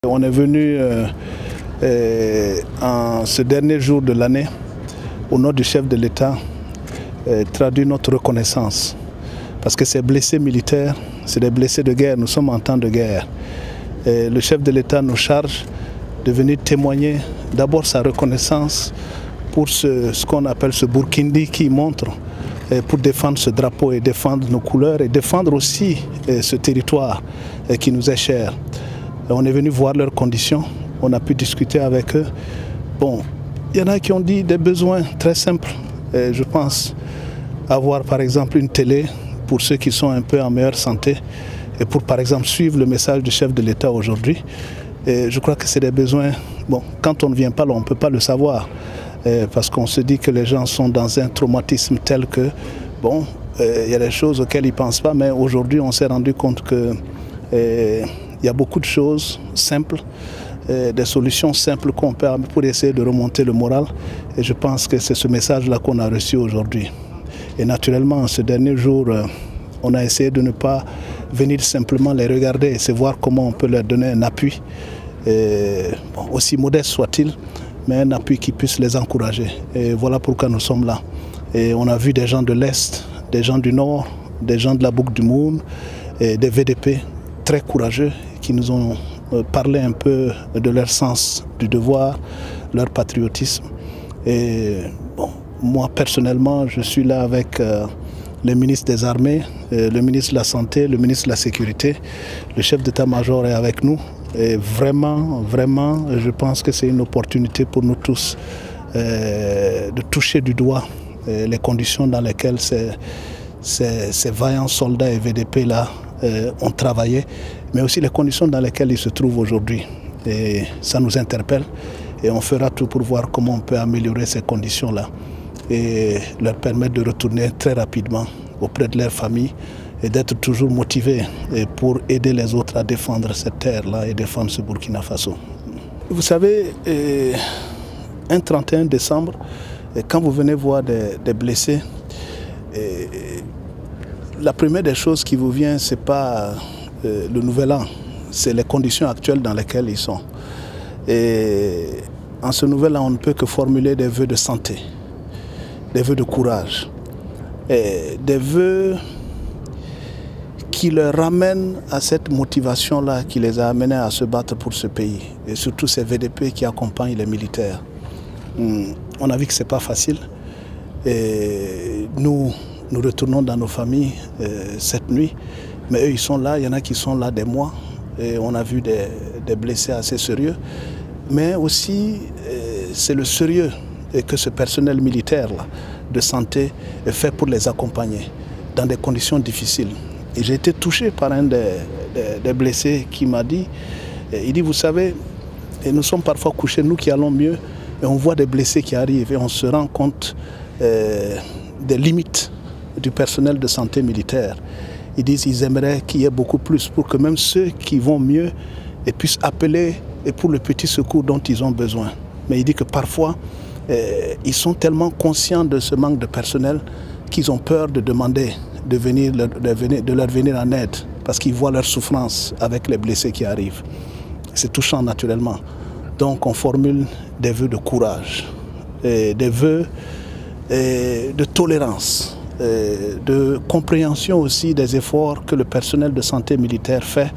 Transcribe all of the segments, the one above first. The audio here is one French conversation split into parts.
On est venu en ce dernier jour de l'année, au nom du chef de l'État, traduire notre reconnaissance. Parce que ces blessés militaires, c'est des blessés de guerre, nous sommes en temps de guerre. Et le chef de l'État nous charge de venir témoigner d'abord sa reconnaissance pour ce qu'on appelle ce Burkindi qui montre pour défendre ce drapeau et défendre nos couleurs et défendre aussi ce territoire qui nous est cher. On est venu voir leurs conditions, on a pu discuter avec eux. Bon, il y en a qui ont dit des besoins très simples. Je pense avoir par exemple une télé pour ceux qui sont un peu en meilleure santé et pour par exemple suivre le message du chef de l'État aujourd'hui. Je crois que c'est des besoins, bon, quand on ne vient pas là, on ne peut pas le savoir. Parce qu'on se dit que les gens sont dans un traumatisme tel que, bon, il y a des choses auxquelles ils ne pensent pas, mais aujourd'hui on s'est rendu compte qu'il y a beaucoup de choses simples, des solutions simples qu'on peut avoir pour essayer de remonter le moral. Et je pense que c'est ce message-là qu'on a reçu aujourd'hui. Et naturellement, ce dernier jour, on a essayé de ne pas venir simplement les regarder et se voir comment on peut leur donner un appui, bon, aussi modeste soit-il, mais un appui qui puisse les encourager. Et voilà pourquoi nous sommes là. Et on a vu des gens de l'Est, des gens du Nord, des gens de la Boucle du Moun, et des VDP très courageux qui nous ont parlé un peu de leur sens du devoir, leur patriotisme. Et bon, moi personnellement, je suis là avec le ministre des Armées, le ministre de la Santé, le ministre de la Sécurité. Le chef d'état-major est avec nous. Et vraiment, je pense que c'est une opportunité pour nous tous de toucher du doigt les conditions dans lesquelles ces vaillants soldats et VDP-là ont travaillé, mais aussi les conditions dans lesquelles ils se trouvent aujourd'hui. Et ça nous interpelle et on fera tout pour voir comment on peut améliorer ces conditions-là et leur permettre de retourner très rapidement auprès de leur famille et d'être toujours motivés pour aider les autres à défendre cette terre-là et défendre ce Burkina Faso. Vous savez, un 31 décembre, quand vous venez voir des blessés, la première des choses qui vous vient, ce n'est pas le nouvel an, c'est les conditions actuelles dans lesquelles ils sont. Et en ce nouvel an, on ne peut que formuler des vœux de santé, des vœux de courage, et des vœux qui leur ramènent à cette motivation-là qui les a amenés à se battre pour ce pays. Et surtout ces VDP qui accompagnent les militaires. On a vu que ce n'est pas facile. Et nous retournons dans nos familles cette nuit. Mais eux, ils sont là. Il y en a qui sont là des mois. Et on a vu des blessés assez sérieux. Mais aussi, c'est le sérieux que ce personnel militaire-là de santé fait pour les accompagner dans des conditions difficiles. Et j'ai été touché par un des blessés qui m'a dit, il dit, vous savez, et nous sommes parfois couchés, nous qui allons mieux, et on voit des blessés qui arrivent et on se rend compte des limites du personnel de santé militaire. Ils disent qu'ils aimeraient qu'il y ait beaucoup plus pour que même ceux qui vont mieux puissent appeler pour le petit secours dont ils ont besoin. Mais il dit que parfois, ils sont tellement conscients de ce manque de personnel qu'ils ont peur de demander de leur venir en aide parce qu'ils voient leur souffrance avec les blessés qui arrivent. C'est touchant naturellement. Donc on formule des vœux de courage, des vœux de tolérance, de compréhension aussi des efforts que le personnel de santé militaire fait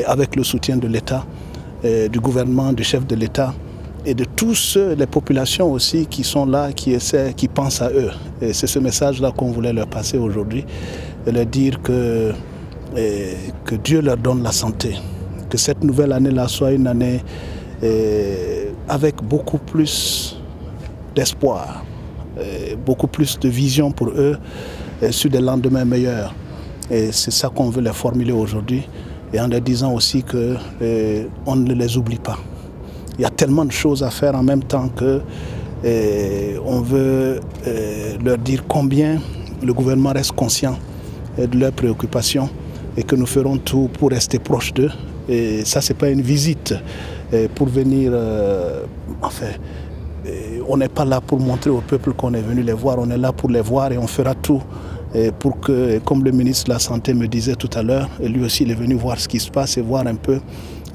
avec le soutien de l'État, du gouvernement, du chef de l'État et de tous les populations aussi qui sont là, qui essaient, qui pensent à eux. Et c'est ce message-là qu'on voulait leur passer aujourd'hui, de leur dire que Dieu leur donne la santé, que cette nouvelle année-là soit une année avec beaucoup plus d'espoir, beaucoup plus de vision pour eux sur des lendemains meilleurs. Et c'est ça qu'on veut leur formuler aujourd'hui, et en leur disant aussi qu'on ne les oublie pas. Il y a tellement de choses à faire en même temps que on veut leur dire combien le gouvernement reste conscient de leurs préoccupations et que nous ferons tout pour rester proches d'eux. Et ça, ce n'est pas une visite pour venir... enfin, on n'est pas là pour montrer au peuple qu'on est venu les voir, on est là pour les voir et on fera tout pour que, comme le ministre de la Santé me disait tout à l'heure, lui aussi il est venu voir ce qui se passe et voir un peu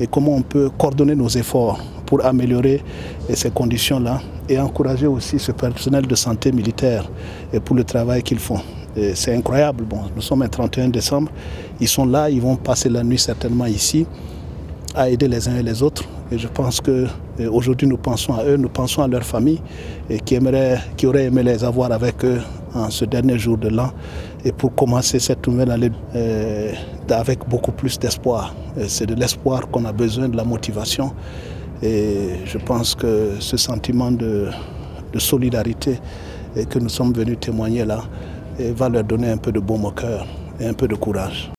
et comment on peut coordonner nos efforts pour améliorer ces conditions-là et encourager aussi ce personnel de santé militaire pour le travail qu'ils font. C'est incroyable. Bon, nous sommes le 31 décembre, ils sont là, ils vont passer la nuit certainement ici à aider les uns et les autres. Et je pense qu'aujourd'hui nous pensons à eux, nous pensons à leurs familles qui auraient aimé les avoir avec eux en ce dernier jour de l'an et pour commencer cette nouvelle année avec beaucoup plus d'espoir. C'est de l'espoir qu'on a besoin, de la motivation. Et je pense que ce sentiment de solidarité que nous sommes venus témoigner là va leur donner un peu de baume au cœur et un peu de courage.